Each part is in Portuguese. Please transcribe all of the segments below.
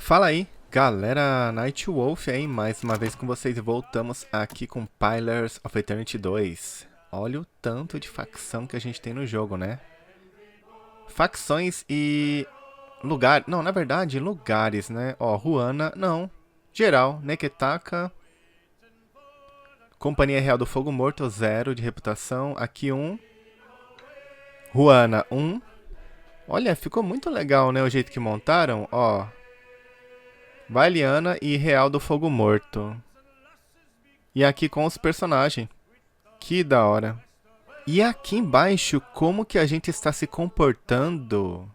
Fala aí, galera, Nightwolf aí, mais uma vez com vocês e voltamos aqui com Pillars of Eternity 2. Olha o tanto de facção que a gente tem no jogo, né? Facções e lugares, não, na verdade, lugares, né? Ó, Ruana, não, geral, Neketaka, Companhia Real do Fogo Morto, 0 de reputação, aqui 1, Ruana 1. Olha, ficou muito legal, né, o jeito que montaram, ó. Valiana e Real do Fogo Morto. E aqui com os personagens. Que da hora. E aqui embaixo, como que a gente está se comportando?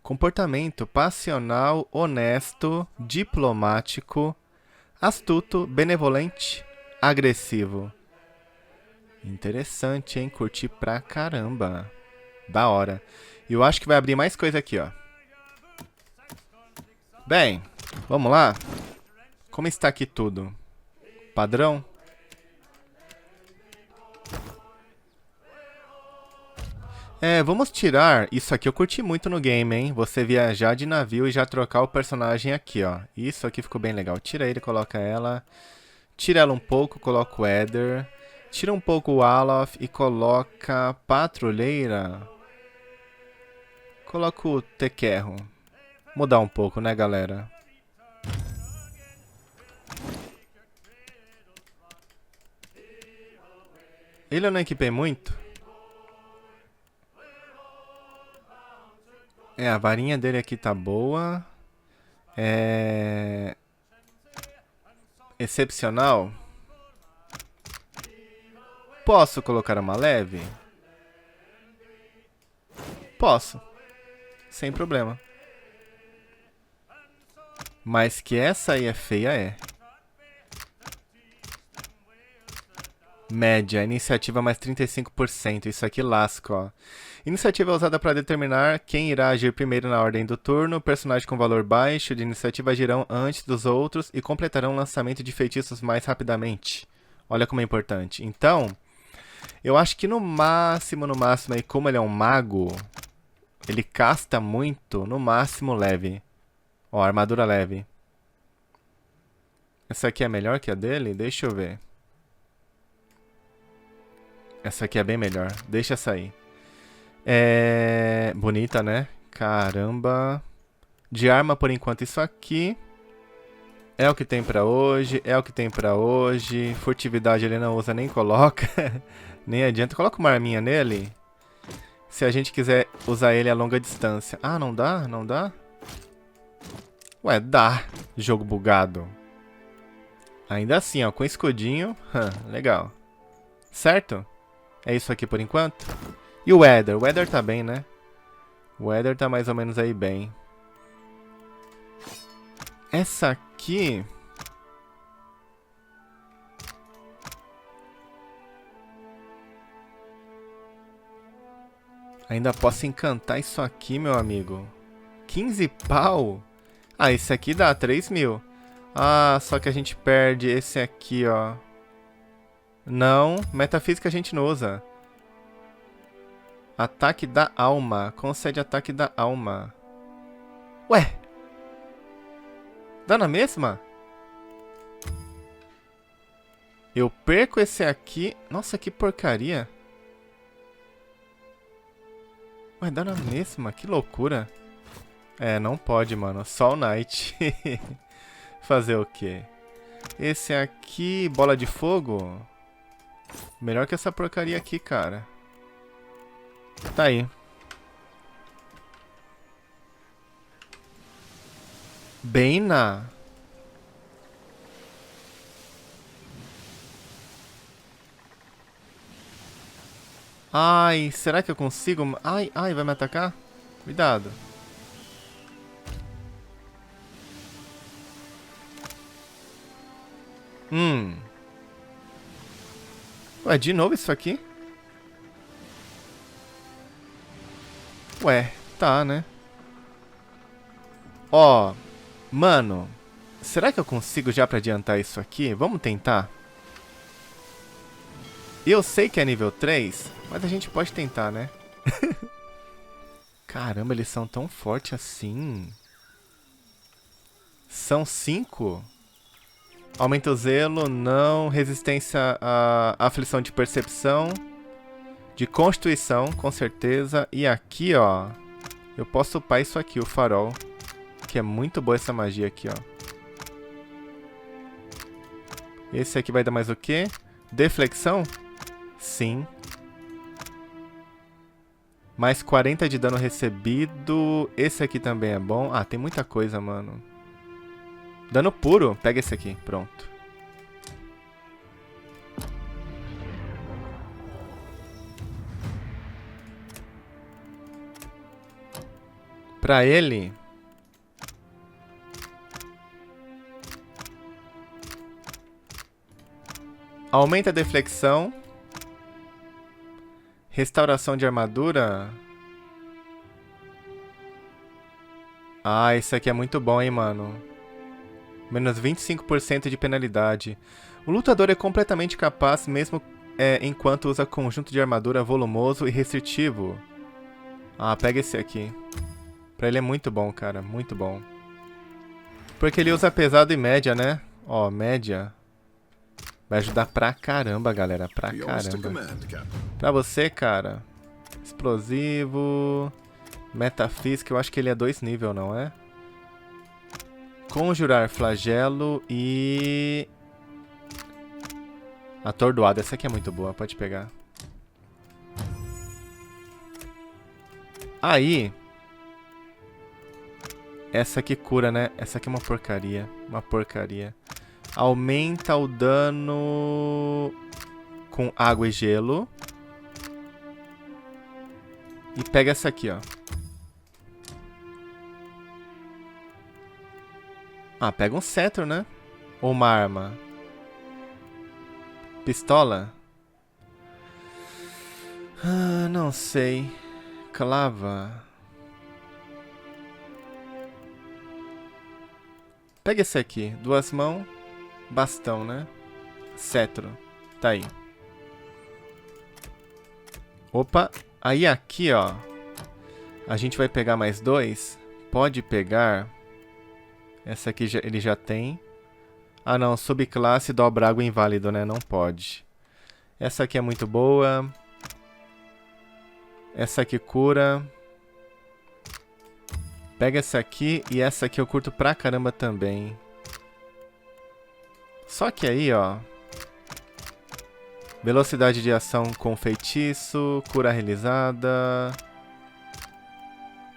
Comportamento passional, honesto, diplomático, astuto, benevolente, agressivo. Interessante, hein? Curti pra caramba. Da hora. E eu acho que vai abrir mais coisa aqui, ó. Bem, vamos lá? Como está aqui tudo? Padrão? Vamos tirar... Isso aqui eu curti muito no game, hein? Você viajar de navio e já trocar o personagem aqui, ó. Isso aqui ficou bem legal. Tira ele, coloca ela. Tira ela um pouco, coloca o Eder. Tira um pouco o Alof e coloca patrulheira. Coloca o Tequerro. Mudar um pouco, né, galera? Ele eu não equipei muito. A varinha dele aqui tá boa. Excepcional. Posso colocar uma leve? Posso. Sem problema. Mas que essa aí é feia, é. Média, iniciativa mais 35%. Isso aqui lasca, ó. Iniciativa é usada para determinar quem irá agir primeiro na ordem do turno. Personagens com valor baixo de iniciativa agirão antes dos outros e completarão o lançamento de feitiços mais rapidamente. Olha como é importante. Então, eu acho que no máximo, aí, como ele é um mago, ele casta muito, no máximo leve. Ó, armadura leve. Essa aqui é melhor que a dele? Deixa eu ver. Essa aqui é bem melhor. Deixa sair. Bonita, né? Caramba. De arma, por enquanto, isso aqui. É o que tem pra hoje. Furtividade ele não usa, nem coloca. Nem adianta. Coloca uma arminha nele. Se a gente quiser usar ele a longa distância. Ah, não dá? Não dá? Ué, dá. Jogo bugado. Ainda assim, ó. Com escudinho. Legal. Certo? É isso aqui por enquanto. E o Eder? O Eder tá bem, né? O Eder tá mais ou menos aí bem. Essa aqui... Ainda posso encantar isso aqui, meu amigo. 15 pau? Ah, esse aqui dá 3 mil. Ah, só que a gente perde esse aqui, ó. Não, metafísica a gente não usa. Ataque da alma. Concede ataque da alma. Ué? Dá na mesma? Eu perco esse aqui. Nossa, que porcaria. Ué, dá na mesma? Que loucura. Não pode, mano. Só o Knight. Fazer o quê? Esse aqui, bola de fogo. Melhor que essa porcaria aqui, cara. Tá aí. Bem na... Ai, será que eu consigo? Ai, vai me atacar? Cuidado. Ué, de novo isso aqui? Ué, tá, né? Ó, mano, será que eu consigo já pra adiantar isso aqui? Vamos tentar? Eu sei que é nível 3, mas a gente pode tentar, né? Caramba, eles são tão fortes assim. São 5? Aumenta o zelo, não. Resistência à aflição de percepção. De constituição, com certeza. E aqui, ó. Eu posso upar isso aqui, o farol. Que é muito boa essa magia aqui, ó. Esse aqui vai dar mais o quê? Deflexão? Sim. Mais 40 de dano recebido. Esse aqui também é bom. Ah, tem muita coisa, mano. Dano puro. Pega esse aqui. Pronto. Pra ele... Aumenta a deflexão. Restauração de armadura. Ah, esse aqui é muito bom, hein, mano. Menos 25% de penalidade. O lutador é completamente capaz, mesmo enquanto usa conjunto de armadura volumoso e restritivo. Ah, pega esse aqui. Pra ele é muito bom, cara. Muito bom. Porque ele usa pesado e média, né? Ó, média. Vai ajudar pra caramba, galera. Pra caramba. Pra você, cara. Explosivo. Metafísica. Eu acho que ele é 2 nível, não é? Conjurar flagelo e... Atordoado. Essa aqui é muito boa. Pode pegar. Aí... Essa aqui cura, né? Essa aqui é uma porcaria. Uma porcaria. Aumenta o dano com água e gelo. E pega essa aqui, ó. Ah, pega um cetro, né? Ou uma arma. Pistola? Ah, não sei. Clava. Pega esse aqui. 2 mãos. Bastão, né? Cetro. Tá aí. Opa. Aí aqui, ó. A gente vai pegar mais 2. Pode pegar. Essa aqui ele já tem. Ah, não. Subclasse dobra água inválido, né? Não pode. Essa aqui é muito boa. Essa aqui cura. Pega essa aqui. E essa aqui eu curto pra caramba também. Só que aí, ó. Velocidade de ação com feitiço. Cura realizada.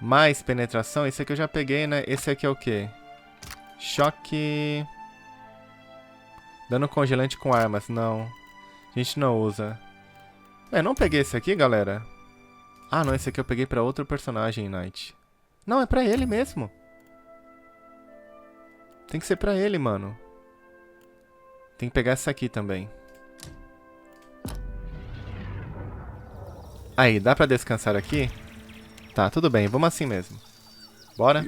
Mais penetração. Esse aqui eu já peguei, né? Esse aqui é o quê? Choque. Dano congelante com armas. Não. A gente não usa. Não peguei esse aqui, galera. Ah, não. Esse aqui eu peguei pra outro personagem, Knight. Não, é pra ele mesmo. Tem que ser pra ele, mano. Tem que pegar essa aqui também. Aí, dá pra descansar aqui? Tá, tudo bem. Vamos assim mesmo. Bora?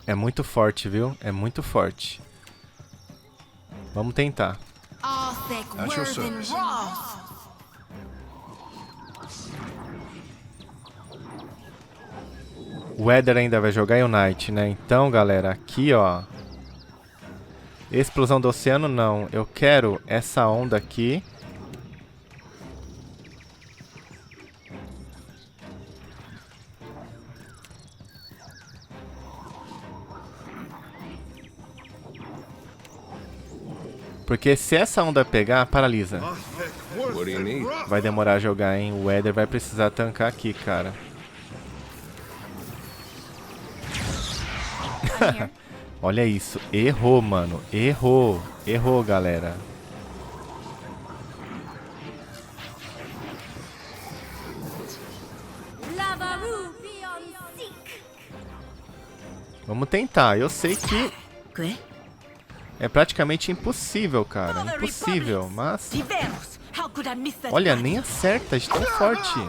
É muito forte, viu? É muito forte. Vamos tentar. O Eder ainda vai jogar e o Knight, né? Então, galera, aqui, ó. Explosão do oceano, não. Eu quero essa onda aqui. Porque se essa onda pegar, paralisa. Vai demorar a jogar, hein? O Eder vai precisar tancar aqui, cara. Olha isso. Errou, mano. Errou. Errou, galera. Vamos tentar. Eu sei que é praticamente impossível, cara. Impossível, mas... Olha, nem acerta de tão forte.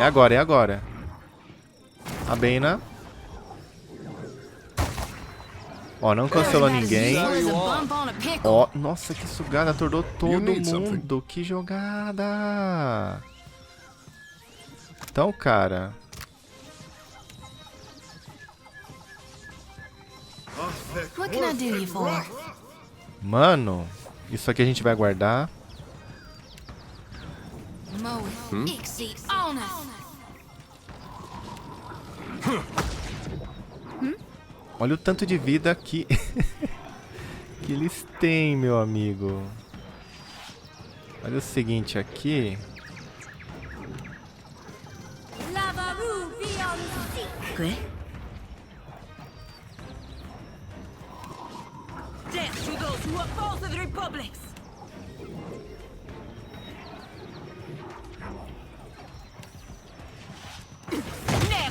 É agora, é agora. A Bena. Ó, não cancelou ninguém. Ó, nossa, que sugada. Atordoou todo mundo. Que jogada. Então, cara... What can I do you for? Mano, isso aqui a gente vai guardar. Olha o tanto de vida que eles têm, meu amigo. Olha o seguinte aqui.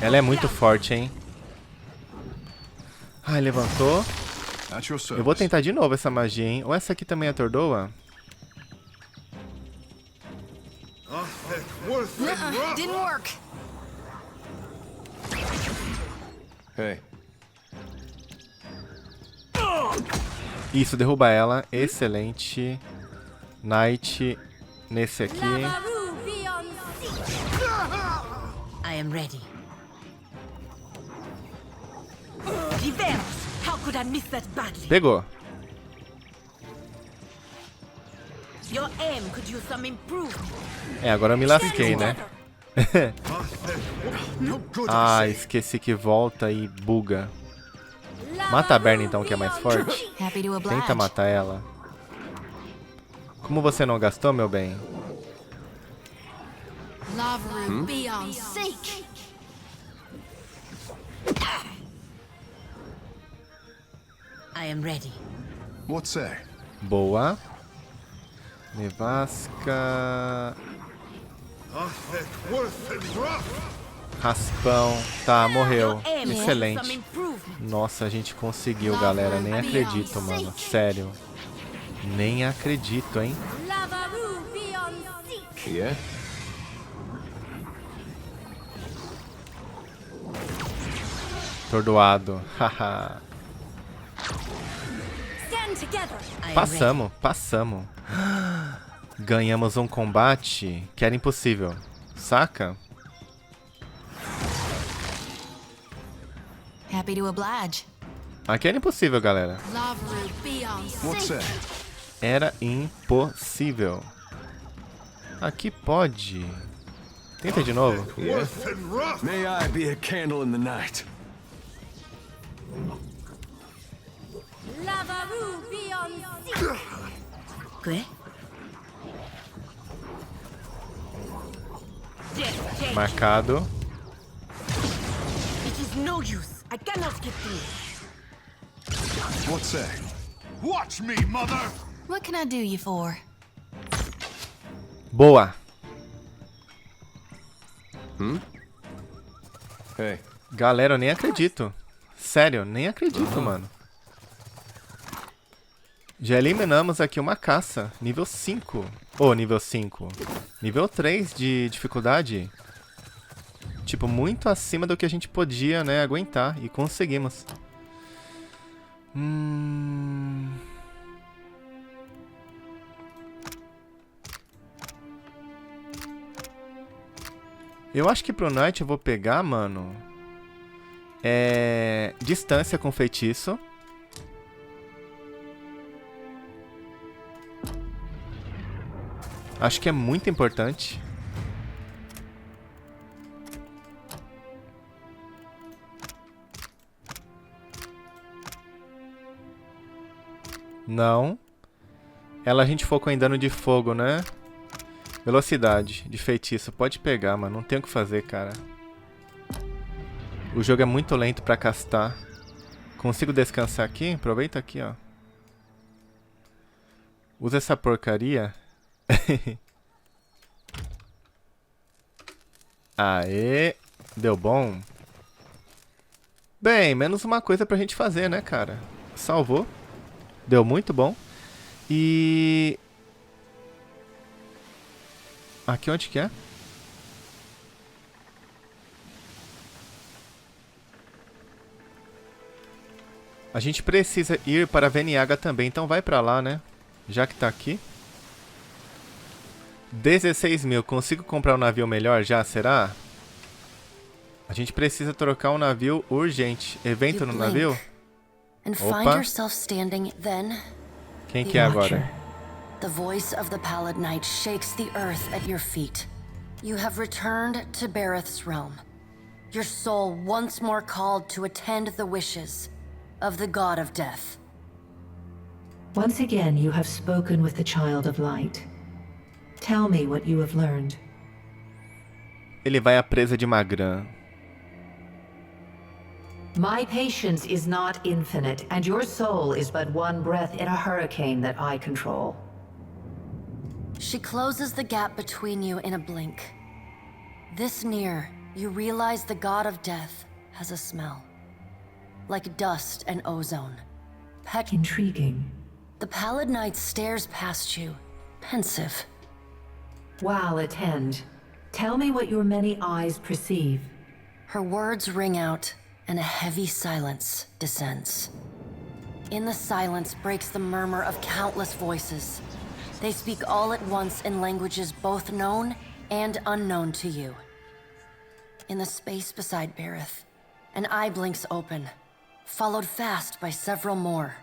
Ela é muito forte, hein? Ai, levantou. Eu vou tentar de novo essa magia, hein? Ou essa aqui também atordoa? Didn't work. Hey. Isso, derruba ela. Excelente. Knight nesse aqui. I am ready. How could I miss that badly? Pegou. Your aim could use some improvement. É, agora eu me lasquei, né? Ah, esqueci que volta e buga. Mata a Berna então, que é mais forte. Tenta matar ela. Como você não gastou, meu bem? I am ready. What's that? Boa. Nevasca. Raspão. Tá, morreu. Excelente. Nossa, a gente conseguiu, galera. Nem acredito, mano. Sério. Nem acredito, hein? Yeah? Tordoado. Haha. Passamos, passamos. Ganhamos um combate que era impossível. Saca? Happy to oblige. Aqui era impossível, galera. What's that? Era impossível. Aqui pode. Tenta de novo. Yeah? May I be a candle in the night. Marcado. It is no use. I cannot get through. What's that? Watch me, mother! What can I do you for? Boa. Hey. Galera, eu nem acredito. Sério, nem acredito, mano. Já eliminamos aqui uma caça. Nível 5. Ou nível 5. Nível 3 de dificuldade. Tipo, muito acima do que a gente podia, né, aguentar. E conseguimos. Eu acho que pro Knight eu vou pegar, mano. Distância com feitiço. Acho que é muito importante. Não. Ela a gente focou em dano de fogo, né? Velocidade de feitiço. Pode pegar, mas não tem o que fazer, cara. O jogo é muito lento pra castar. Consigo descansar aqui? Aproveita aqui, ó. Usa essa porcaria. Aê. Deu bom. Bem, menos uma coisa pra gente fazer, né, cara? Salvou. Deu muito bom. E... aqui onde que é? A gente precisa ir para Veniaga também, então vai pra lá, né? Já que tá aqui. 16 mil, consigo comprar um navio melhor já, será? A gente precisa trocar um navio urgente. Evento no navio? And find Opa. yourself standing then. Quem que é agora? The voice of the Pallid Knight shakes the earth at your feet. You have returned to Bareth's realm. Your soul once more called to attend the wishes of the God of Death. Once again, you have spoken with the Child of Light. Tell me what you have learned. Ele vai à presa de Magran. My patience is not infinite, and your soul is but one breath in a hurricane that I control. She closes the gap between you in a blink. This near, you realize the God of Death has a smell. Like dust and ozone. Intriguing. The Pallid Knight stares past you, pensive. While attend. Tell me what your many eyes perceive. Her words ring out, and a heavy silence descends. In the silence breaks the murmur of countless voices. They speak all at once in languages both known and unknown to you. In the space beside Bareth, an eye blinks open, followed fast by several more.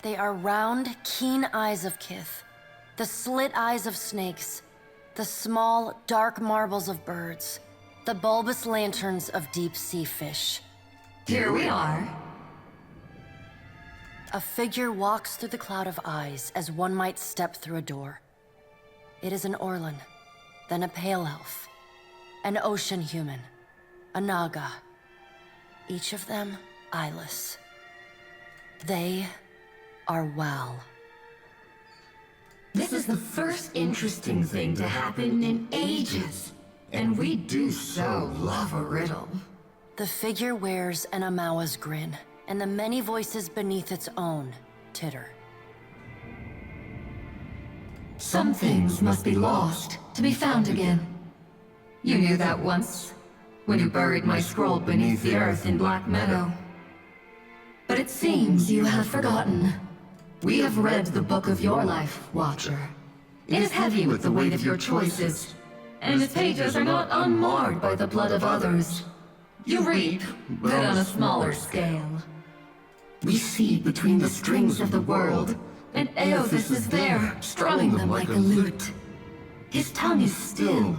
They are round, keen eyes of Kith, the slit eyes of snakes, the small, dark marbles of birds, the bulbous lanterns of deep-sea fish. Here we are. A figure walks through the cloud of eyes as one might step through a door. It is an Orlan, then a pale elf, an ocean human, a Naga, each of them eyeless. They are Wal. This is the first interesting thing to happen in ages. And we do so love a riddle. The figure wears an Amawa's grin, and the many voices beneath its own titter. Some things must be lost to be found again. You knew that once, when you buried my scroll beneath the earth in Black Meadow. But it seems you have forgotten. We have read the book of your life, Watcher. It is heavy with the weight of your choices, and its pages are not unmarred by the blood of others. You reap, but on a smaller scale. We see between the strings of the world, and Eothas is there, strumming them like a lute. His tongue is still,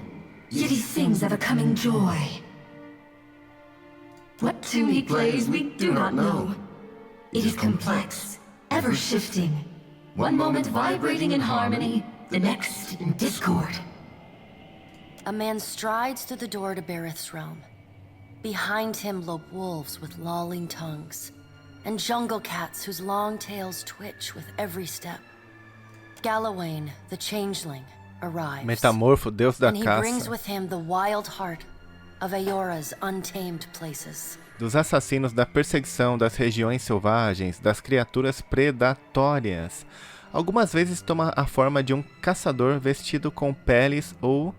yet he sings of a coming joy. What tune he plays, we do not know. It is complex, ever-shifting. One moment vibrating in harmony, the next in discord. A man strides through the door to Bareth's realm. Behind him lope wolves with lolling tongues, and jungle cats whose long tails twitch with every step. Galawain, the changeling, arrives. Metamorfo, deus da and he brings caça. with him the wild heart of Aora's untamed places. Dos assassinos da perseguição das regiões selvagens, das criaturas predatórias. Algumas vezes toma a forma de um caçador vestido com peles ou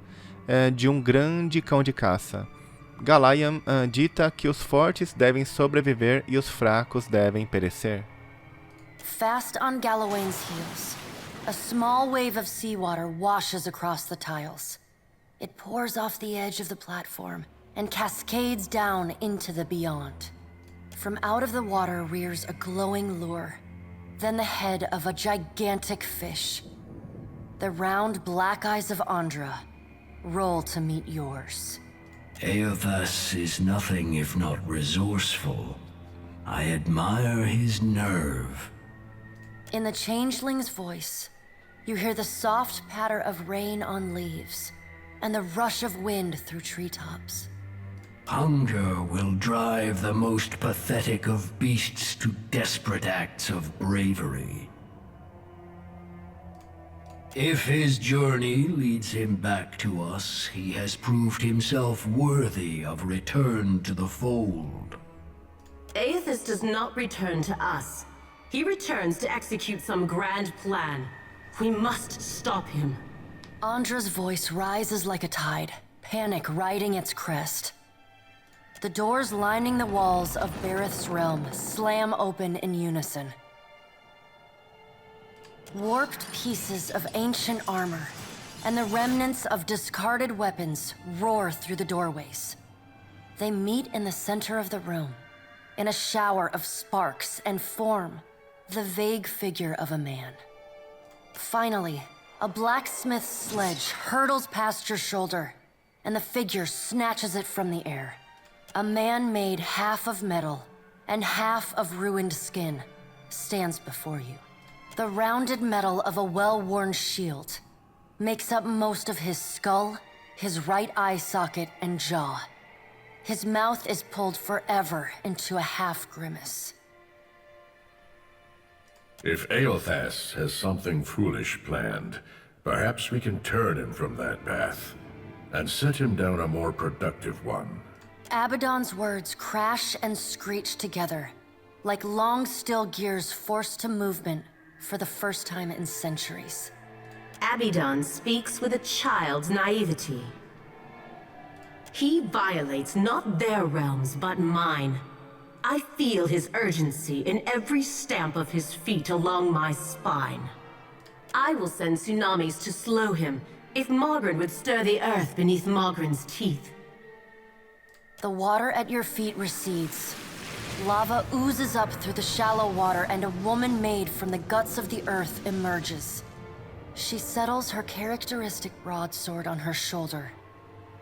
de um grande cão de caça. Galayan dita que os fortes devem sobreviver e os fracos devem perecer. Fast on Galawain's heels, a small wave of seawater washes across the tiles. It pours off the edge of the platform and cascades down into the beyond. From out of the water rears a glowing lure, then the head of a gigantic fish. The round black eyes of Andra roll to meet yours. Eothas is nothing if not resourceful. I admire his nerve. In the changeling's voice, you hear the soft patter of rain on leaves and the rush of wind through treetops. Hunger will drive the most pathetic of beasts to desperate acts of bravery. If his journey leads him back to us, he has proved himself worthy of return to the fold. Eothas does not return to us. He returns to execute some grand plan. We must stop him. Andra's voice rises like a tide, panic riding its crest. The doors lining the walls of Bareth's realm slam open in unison. Warped pieces of ancient armor and the remnants of discarded weapons roar through the doorways. They meet in the center of the room, in a shower of sparks and form, the vague figure of a man. Finally, a blacksmith's sledge hurtles past your shoulder, and the figure snatches it from the air. A man made half of metal and half of ruined skin stands before you. The rounded metal of a well-worn shield makes up most of his skull, his right eye socket, and jaw. His mouth is pulled forever into a half-grimace. If Eothas has something foolish planned, perhaps we can turn him from that path and set him down a more productive one. Abaddon's words crash and screech together, like long steel gears forced to movement for the first time in centuries. Abaddon speaks with a child's naivety. He violates not their realms, but mine. I feel his urgency in every stamp of his feet along my spine. I will send tsunamis to slow him, if Mogren would stir the earth beneath Mogren's teeth. The water at your feet recedes. Lava oozes up through the shallow water, and a woman made from the guts of the earth emerges. She settles her characteristic broadsword on her shoulder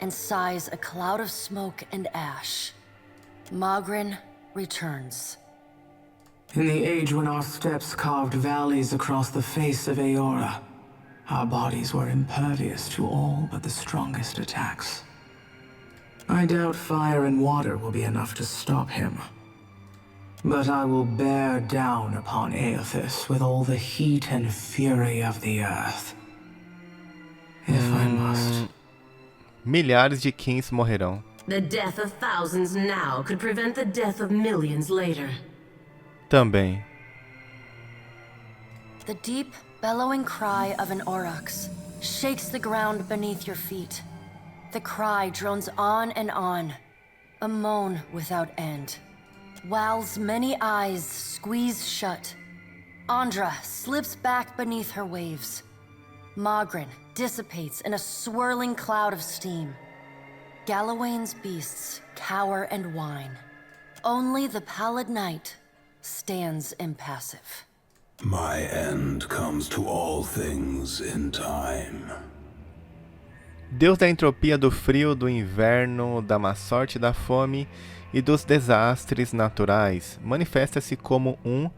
and sighs a cloud of smoke and ash. Mogren returns. In the age when our steps carved valleys across the face of Aeora, our bodies were impervious to all but the strongest attacks. I doubt fire and water will be enough to stop him. But I will bear down upon Eothas with all the heat and fury of the earth. If I must. Milhares de Kings morrerão. The death of thousands now could prevent the death of millions later. Também. The deep, bellowing cry of an aurochs shakes the ground beneath your feet. The cry drones on and on, a moan without end. Wal's many eyes squeeze shut. Andra slips back beneath her waves. Mogren dissipates in a swirling cloud of steam. Galawain's beasts cower and whine. Only the pallid night stands impassive. My end comes to all things in time. Deus da entropia, do frio, do inverno, da má sorte, da fome e dos desastres naturais, manifesta-se como um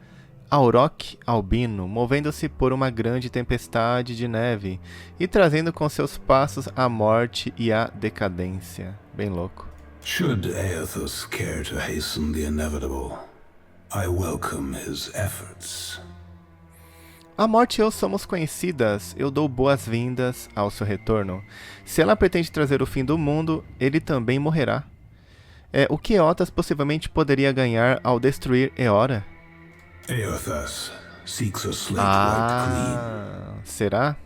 auroch albino, movendo-se por uma grande tempestade de neve e trazendo com seus passos a morte e a decadência. Bem louco. Should Eothas care to hasten the inevitable, I welcome his efforts. A morte e eu somos conhecidas, eu dou boas-vindas ao seu retorno. Se ela pretende trazer o fim do mundo, ele também morrerá. O que Eothas possivelmente poderia ganhar ao destruir Eora? Eothas seeks a slate wiped clean. Será?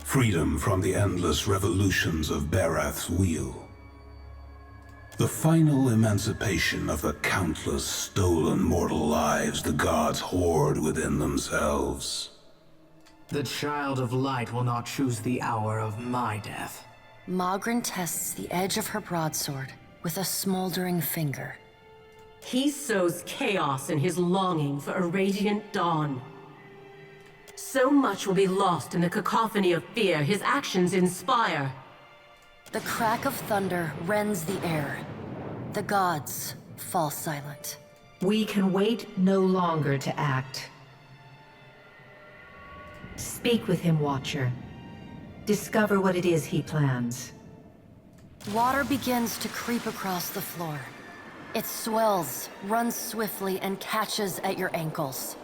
Freedom from the endless revolutions of Barath's wheel. The final emancipation of the countless stolen mortal lives the gods hoard within themselves. The Child of Light will not choose the hour of my death. Mogren tests the edge of her broadsword with a smoldering finger. He sows chaos in his longing for a radiant dawn. So much will be lost in the cacophony of fear his actions inspire. The crack of thunder rends the air. The gods fall silent. We can wait no longer to act. Speak with him, Watcher. Discover what it is he plans. Water begins to creep across the floor. It swells, runs swiftly, and catches at your ankles.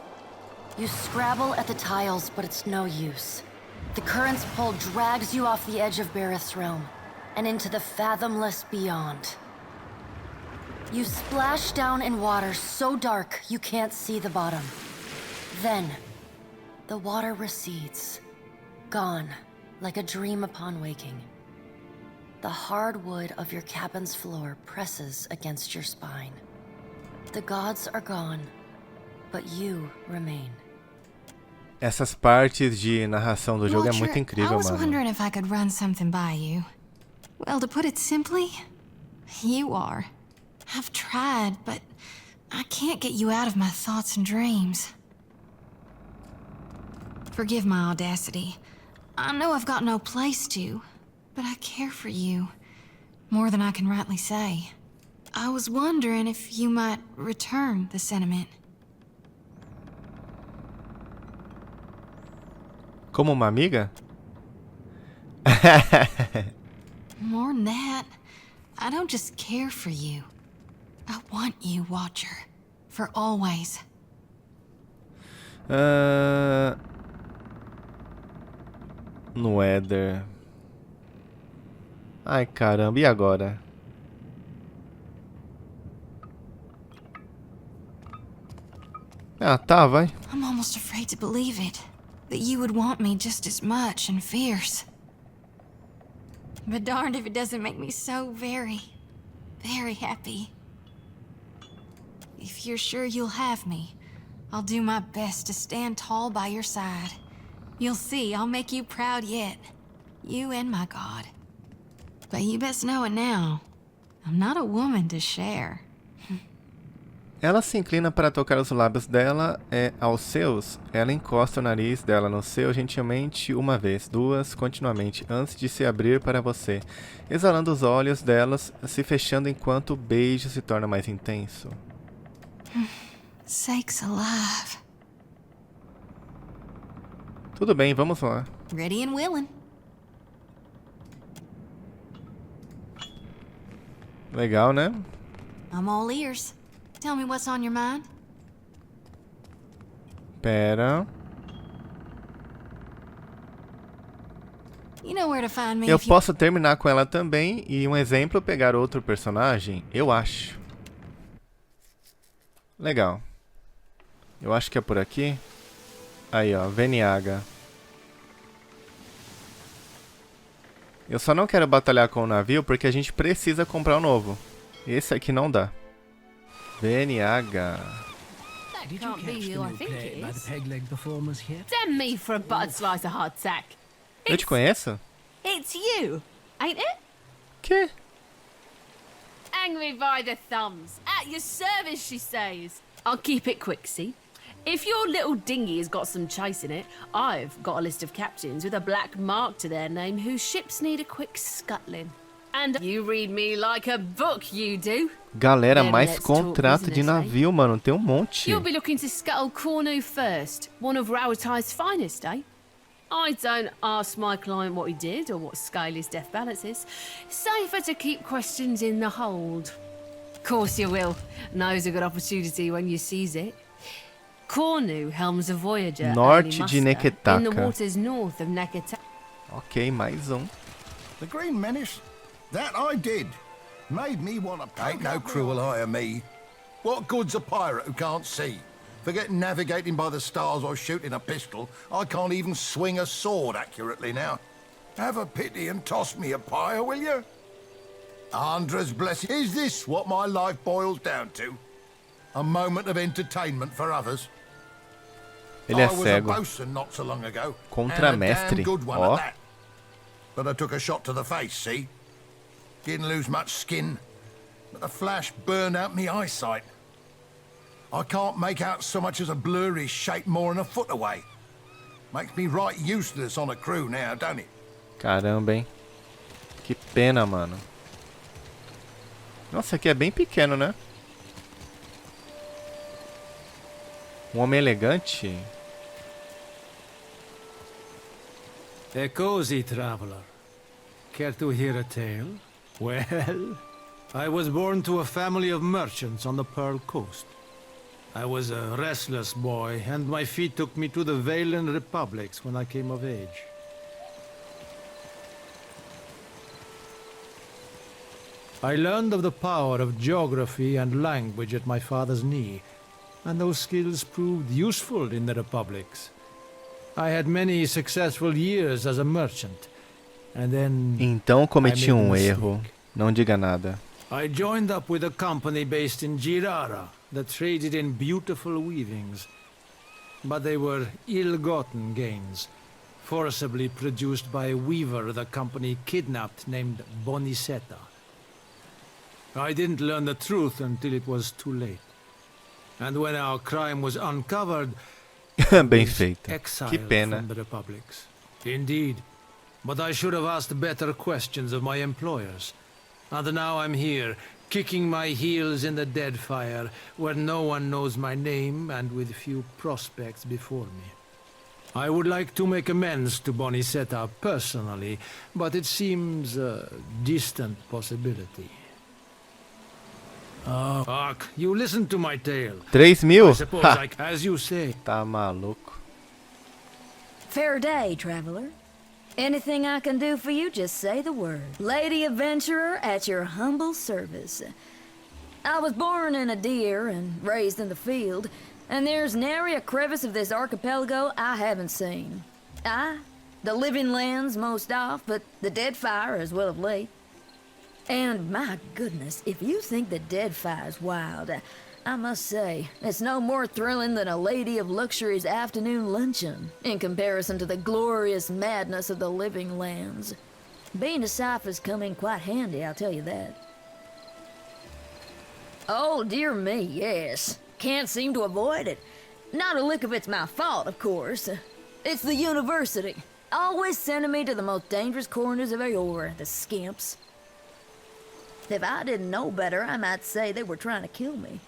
You scrabble at the tiles, but it's no use. The current's pull drags you off the edge of Bareth's realm, and into the fathomless beyond. You splash down in water so dark you can't see the bottom. Then, the water recedes, gone like a dream upon waking. The hard wood of your cabin's floor presses against your spine. The gods are gone, but you remain. Essas partes de narração do jogo é muito incrível, I was mano. wondering if I could run something by you. Well, to put it simply, You are. I've tried, but I can't get you out of my thoughts and dreams. Forgive my audacity. I know I've got no place to, but I care for you. More than I can rightly say. I was wondering if you might return the sentiment. Como uma amiga? More than that, I don't just care for you. I want you, Watcher. For always. No Éder. Ai, caramba, e agora? Ah, tá, vai. I'm almost afraid to believe it. That you would want me just as much and fierce. But darned if it doesn't make me so very, very happy. If you're sure you'll have me, I'll do my best to stand tall by your side. You'll see, I'll make you proud yet. You and my God. But you best know it now. I'm not a woman to share. Ela se inclina para tocar os lábios dela aos seus. Ela encosta o nariz dela no seu gentilmente uma vez, duas, continuamente, antes de se abrir para você, exalando os olhos delas, se fechando enquanto o beijo se torna mais intenso. Sakes alive. Tudo bem, vamos lá. Ready and willing. Legal, né? I'm all ears. Tell me what's on your mind. Pera. You know where to find me Eu if you... posso terminar com ela também e um exemplo pegar outro personagem? Eu acho. Legal. Eu acho que é por aqui. Aí, ó, Veniaga. Eu só não quero batalhar com o navio porque a gente precisa comprar um novo. Esse aqui não dá. Veniaga. That can't be who I think it is. Damn me for a buttered slice of hardtack. Eu te conheço? It's you, ain't it? Que? Hang me by the thumbs. At your service, she says. I'll keep it quick, see? If your little dinghy has got some chase in it, I've got a list of captains with a black mark to their name whose ships need a quick scuttling. And you read me like a book, you do. Galera, mais contrato de navio, mano. Tem um monte. You'll be looking to scuttle Cornu first. One of Rowatai's finest, eh? I don't ask my client what he did or what scale his death balance is. Safer to keep questions in the hold. Of course you will. Now's a good opportunity when you seize it. Cornu helms a voyager Norte de in the Neketaka. waters north of Neketaka. Ok, mais um. The Green Menace? That I did. Made me want to pay. Ain't no cruel eye of me. What good's a pirate who can't see? Forget navigating by the stars or shooting a pistol. I can't even swing a sword accurately now. Have a pity and toss me a pyre, will you? Andra's blessing. Is this what my life boils down to? A moment of entertainment for others? Ele é I was cego. a bosun not so long ago. Contramestre. And a damn good one Ó. at that. But I took a shot to the face, see? Didn't lose much skin, but the flash burned out me eyesight. I can't make out so much as a blurry shape more than a foot away. Makes me right useless on a crew now, don't it? Caramba, hein? Que pena, mano. Nossa, aqui é bem pequeno, né? Um homem elegante. A cozy traveler. Care to hear a tale? Well, I was born to a family of merchants on the Pearl Coast. I was a restless boy, and my feet took me to the Valen Republics when I came of age. I learned of the power of geography and language at my father's knee, and those skills proved useful in the republics. I had many successful years as a merchant, and then Então cometi I made a um mistake. erro. Não diga nada. I joined up with a company based in Girara that traded in beautiful weavings. But they were ill-gotten gains, forcibly produced by a weaver the company kidnapped named Bonicetta. I didn't learn the truth until it was too late. And when our crime was uncovered, Bem feito. Que exiled pena. from the republics. Indeed. But I should have asked better questions of my employers. And now I'm here, kicking my heels in the Deadfire, where no one knows my name and with few prospects before me. I would like to make amends to Bonicetta personally, but it seems a distant possibility. Ark, you listen to my tale. 3.000? I suppose as you say. Tá maluco. Fair day, traveler. Anything I can do for you, just say the word. Lady adventurer at your humble service. I was born in a deer and raised in the field, and there's nary a crevice of this archipelago I haven't seen. The living lands most off, but the Deadfire as well of late. And my goodness, if you think the Deadfire's wild, I must say, it's no more thrilling than a lady of luxury's afternoon luncheon, in comparison to the glorious madness of the living lands. Being a cipher's come in quite handy, I'll tell you that. Oh, dear me, yes. Can't seem to avoid it. Not a lick of it's my fault, of course. It's the university. Always sending me to the most dangerous corners of Aora, the skimps. If I didn't know better, I might say they were trying to kill me.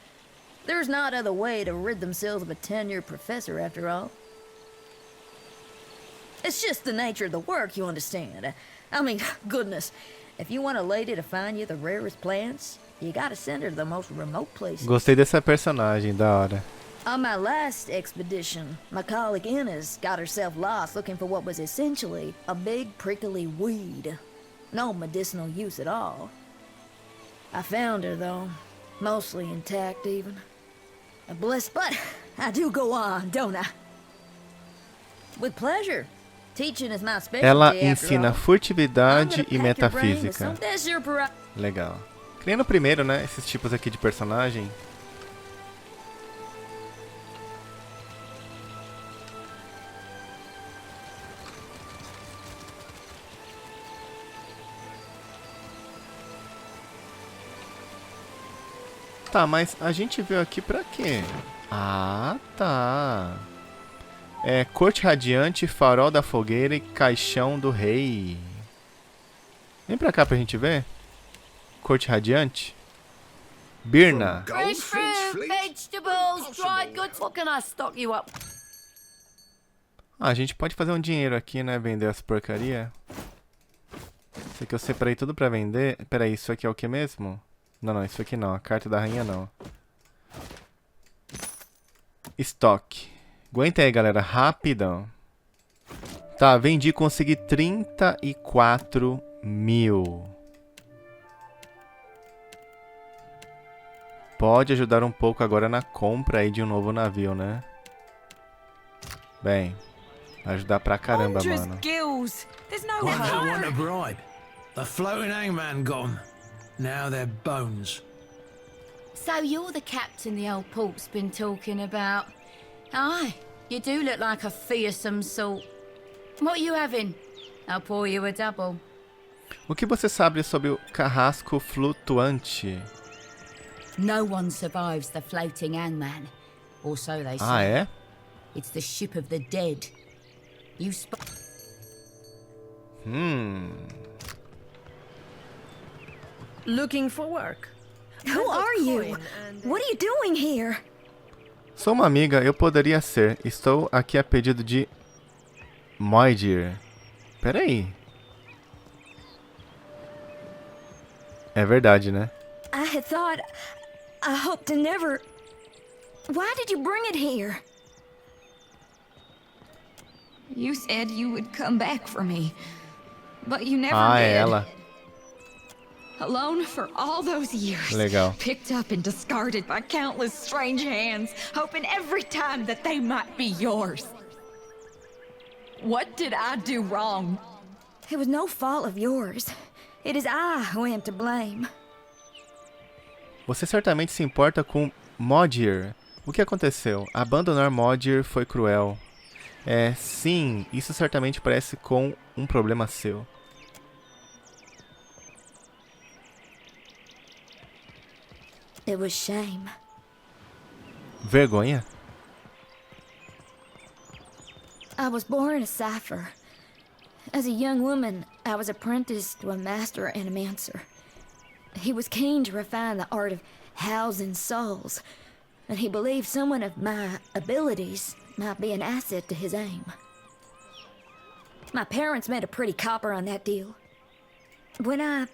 There's not other way to rid themselves of a tenured professor, after all. It's just the nature of the work, you understand. I mean, goodness, if you want a lady to find you the rarest plants, you gotta send her to the most remote places. Gostei dessa personagem, da hora. On my last expedition, my colleague Inez got herself lost looking for what was essentially a big prickly weed. No medicinal use at all. I found her, though. Mostly intact, even. A bliss, but I do go on, don't I? With pleasure. Teaching is my specialty, Ela after ensina all. furtividade e I'm gonna pack your brain with metafísica. some- That's your prerog- Legal. Que nem no primeiro, né? Esses tipos aqui de personagem. Tá, mas a gente veio aqui pra quê? Ah, tá. É Corte Radiante, Farol da Fogueira e Caixão do Rei. Vem pra cá pra gente ver. Corte Radiante. Birna. Fresh fruit, vegetables, dried goods. What can I stock you up? Ah, a gente pode fazer um dinheiro aqui, né? Vender as porcaria. Isso aqui eu separei tudo pra vender. Pera aí, isso aqui é o que mesmo? Não, isso aqui não. A carta da rainha não. Estoque. Aguenta aí, galera. Rapidão. Tá, vendi e consegui 34.000. Pode ajudar um pouco agora na compra aí de um novo navio, né? Bem, vai ajudar pra caramba, mano. Gills. There's no One that want a bribe. The floating hangman gone. Now they're bones. So you're the captain the old port's been talking about. Aye, you do look like a fearsome sort. What are you having? I'll pour you a double. O que você sabe sobre o carrasco flutuante? No one survives the floating hangman. Or so they say. Ah, é? It's the ship of the dead. You Looking for work. Who are you? What are you doing here? Sou uma amiga, eu poderia ser. Estou aqui a pedido de Moidir. Pera aí. É verdade, né? I had thought... I hoped to never... Why did you bring it here? You said you would come back for me, but you never Ah, did. é ela. Alone for all those years. Legal. Picked up and discarded by countless strange hands, hoping every time that they might be yours. What did I do wrong? It was no fault of yours. It is I who am to blame. Você certamente se importa com Modir. O que aconteceu? Abandonar Modir foi cruel. Sim, isso certamente parece com um problema seu. It was shame. Vergonha? I was born a cipher. As a young woman, I was apprenticed to a master animancer. He was keen to refine the art of housing souls, and he believed someone of my abilities might be an asset to his aim. My parents made a pretty copper on that deal. When I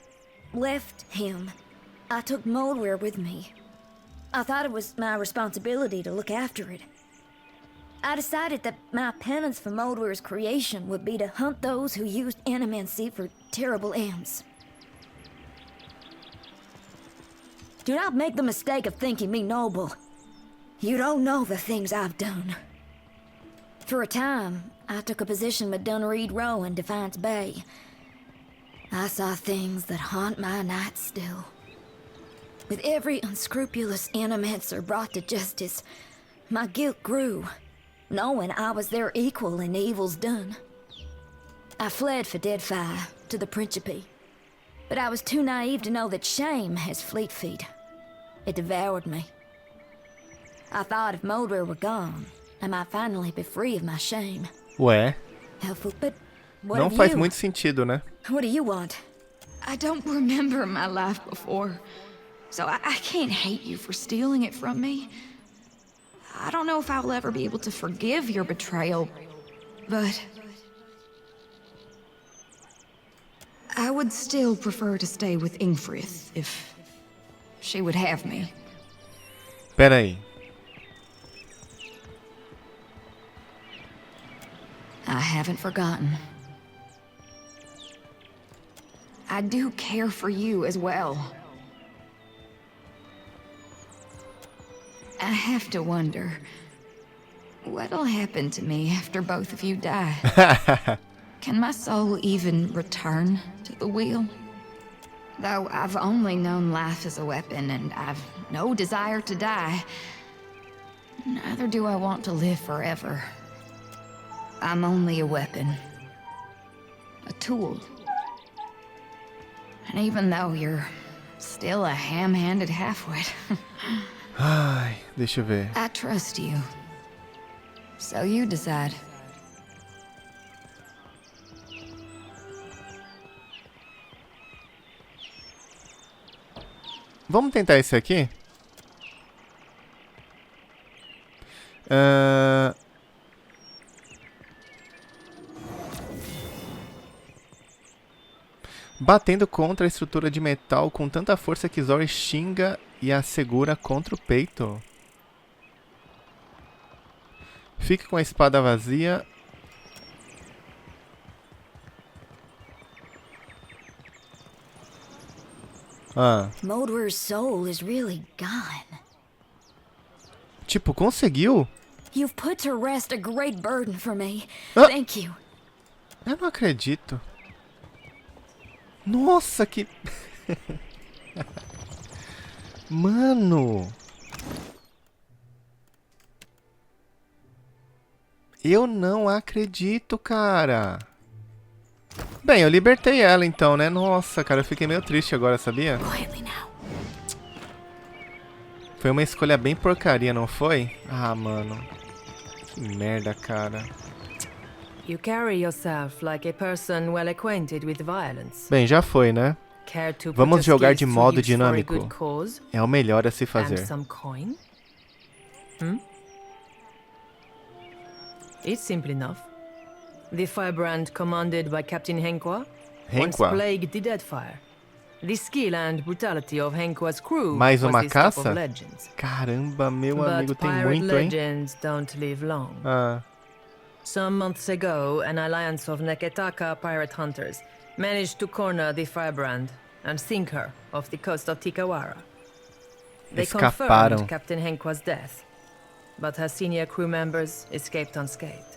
left him, I took Moldware with me. I thought it was my responsibility to look after it. I decided that my penance for Moldware's creation would be to hunt those who used animancy for terrible ends. Do not make the mistake of thinking me noble. You don't know the things I've done. For a time, I took a position with Dunreed Row in Defiance Bay. I saw things that haunt my nights still. With every unscrupulous animancer brought to justice, my guilt grew, knowing I was their equal in the evils done. I fled for Deadfire to the Principe, but I was too naive to know that shame has fleet feet. It devoured me. I thought if Moldware were gone, I might finally be free of my shame. Ué, Helpful, but what não of faz you? muito sentido, né? What do you want? I don't remember my life before, so I can't hate you for stealing it from me. I don't know if I'll ever be able to forgive your betrayal, but I would still prefer to stay with Ingfrith if she would have me. Pera aí. I haven't forgotten. I do care for you as well. I have to wonder, what'll happen to me after both of you die? Can my soul even return to the wheel? Though I've only known life as a weapon and I've no desire to die, neither do I want to live forever. I'm only a weapon. A tool. And even though you're still a ham-handed halfwit, Ai, deixa eu ver. I trust you. So you decide. Vamos tentar esse aqui? Batendo contra a estrutura de metal com tanta força que Zori xinga e a segura contra o peito. Fique com a espada vazia. Moldware's soul is really gone. Tipo, conseguiu? You've put to rest a great burden for me. Thank you. Eu não acredito. Nossa, que... Mano. Eu não acredito, cara. Bem, eu libertei ela então, né? Nossa, cara, eu fiquei meio triste agora, sabia? Foi uma escolha bem porcaria, não foi? Ah, mano. Que merda, cara. You carry yourself like a person well acquainted with violence. Bem, já foi, né? Vamos jogar de modo dinâmico. É o melhor a se fazer. It's simple enough. The firebrand commanded by Captain Henqua once plagued the Deadfire. The skill and brutality of Henqua's crew Mais uma was the stuff caça? of legends. Caramba, meu amigo, tem pirate muito, hein? legends don't live long. Ah. Some months ago, an alliance of Neketaka pirate hunters managed to corner the firebrand and sink her off the coast of Tikawara. They confirmed Captain Henqua's death, but her senior crew members escaped unscathed.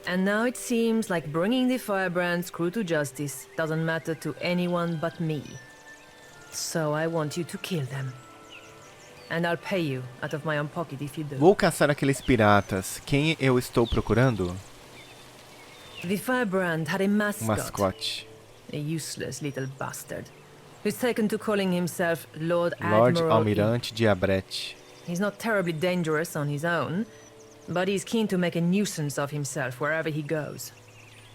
And now it seems like bringing the firebrand's crew to justice doesn't matter to anyone but me. So I want you to kill them. And I'll pay you out of my own pocket if you do. Vou caçar aqueles piratas. Quem eu estou procurando? The firebrand had a mascot. Mascote. A useless little bastard. who's taken to calling himself Lord Lorde Admiral Almirante Diabrete. He's not terribly dangerous on his own, but he's keen to make a nuisance of himself wherever he goes.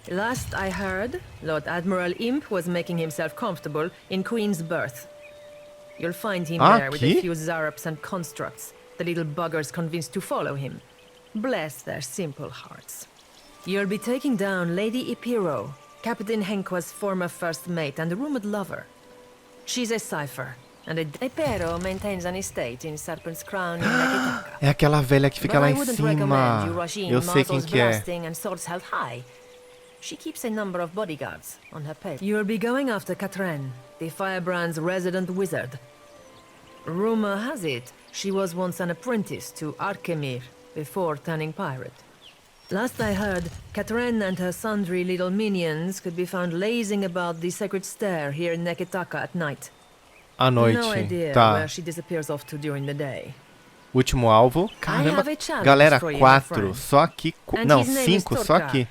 Last I heard, Lord Admiral Imp was making himself comfortable in Queen's Berth. You'll find him there with a few zarops and constructs, the little buggers convinced to follow him. Bless their simple hearts. You'll be taking down Lady Ipiro, Captain Henqua's former first mate and rumored lover. She's a cipher, and Ipiro maintains an estate in Serpent's Crown in Neketaka. É aquela velha que fica lá em cima. Eu sei quem que é. And swords held high. She keeps a number of bodyguards on her pay. You'll be going after Katren, the Firebrand's resident wizard. Rumor has it, she was once an apprentice to Arkemir before turning pirate. Last I heard, Katren and her sundry little minions could be found lazing about the sacred stair here in Neketaka at night. À noite, No idea tá. where she disappears off to during the day. Último alvo. Caramba, galera, 4. Só aqui. Não, 5 só aqui.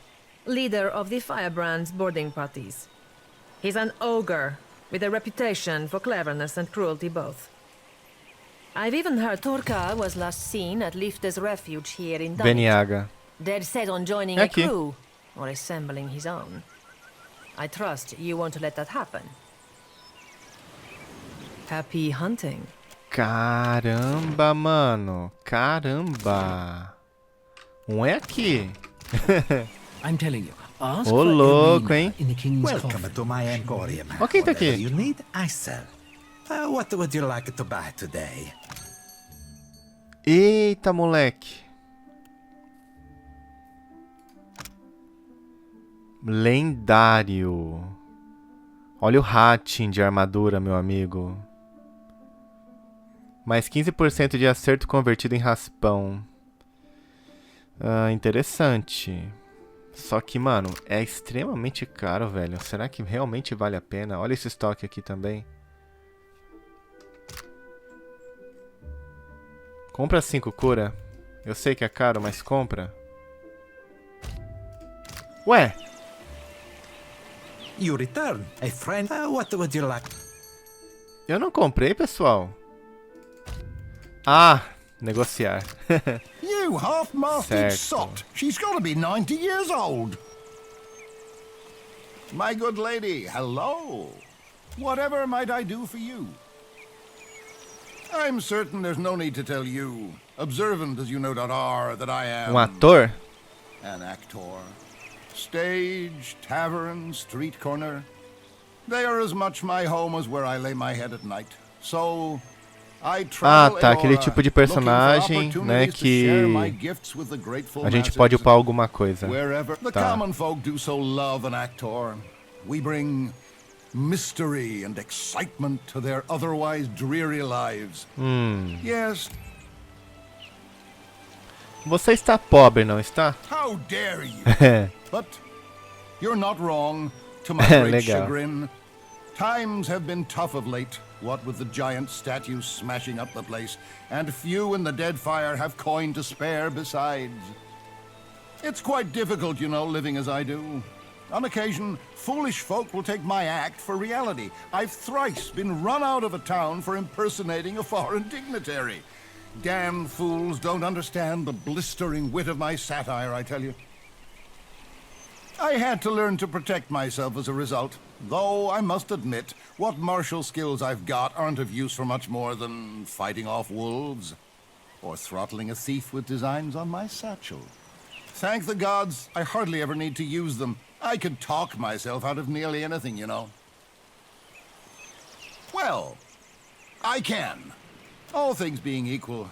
Leader of the Firebrand's boarding parties. He's an ogre, with a reputation for cleverness and cruelty both. I've even heard Torka was last seen at Lifte's refuge here in Veniaga. Dead set on joining a crew, or assembling his own. I trust you won't let that happen. Happy hunting. Caramba, mano. Caramba. É aqui. I'm telling you. Ô, louco, hein? Welcome to my emporium. Ó quem tá aqui. You need, I sell. What would you like to buy today? Eita, moleque. Lendário. Olha o rating de armadura, meu amigo. Mais 15% de acerto convertido em raspão. Interessante. Só que, mano, é extremamente caro, velho. Será que realmente vale a pena? Olha esse estoque aqui também. Compra 5 cura. Eu sei que é caro, mas compra. Ué? You return, a friend. What would you like? Eu não comprei, pessoal. Ah, negociar. You half-masted sot. She's got to be 90 years old. My good lady, hello. Whatever might I do for you? I'm certain there's no need to tell you, observant as you no doubt are, that I am... Ator? An actor. Stage, tavern, street corner. They are as much my home as where I lay my head at night. So... tá, aquele tipo de personagem, né, que a gente pode upar alguma coisa. Tá. Mystery and excitement to their otherwise dreary lives. Yes. Você está pobre, não está? How dare you? But you're not wrong, to my great chagrin. Times have been tough of late, what with the giant statues smashing up the place, and few in the Deadfire have coin to spare besides. It's quite difficult, you know, living as I do. On occasion, foolish folk will take my act for reality. I've thrice been run out of a town for impersonating a foreign dignitary. Damn fools don't understand the blistering wit of my satire, I tell you. I had to learn to protect myself as a result, though I must admit, what martial skills I've got aren't of use for much more than fighting off wolves, or throttling a thief with designs on my satchel. Thank the gods, I hardly ever need to use them. I could talk myself out of nearly anything, you know. Well, I can. All things being equal,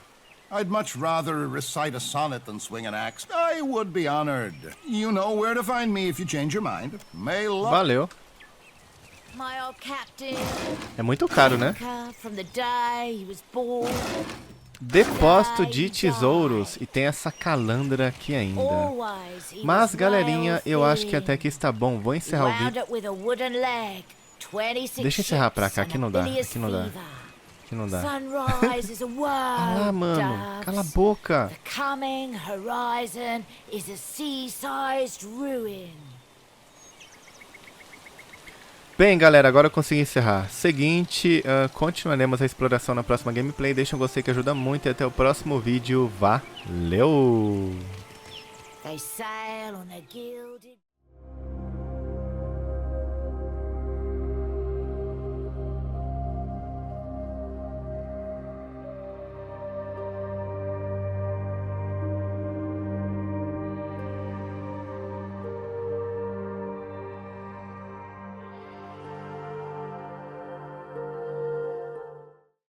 I'd much rather recite a sonnet than swing an axe. I would be honored. You know where to find me if you change your mind. May luck. Valeu. My old captain. É muito caro, né? From the day he was born. Depósito de tesouros. E tem essa calandra aqui ainda. Mas, galerinha, eu acho que até aqui está bom. Vou encerrar o vídeo. Deixa eu encerrar pra cá. Aqui não dá. Aqui não dá. Aqui não dá. Ah, mano. Cala a boca. The coming horizon is a sea-sized ruin. Bem, galera, agora eu consegui encerrar. Seguinte, continuaremos a exploração na próxima gameplay. Deixa um gostei que ajuda muito e até o próximo vídeo. Valeu! They sail on a gilded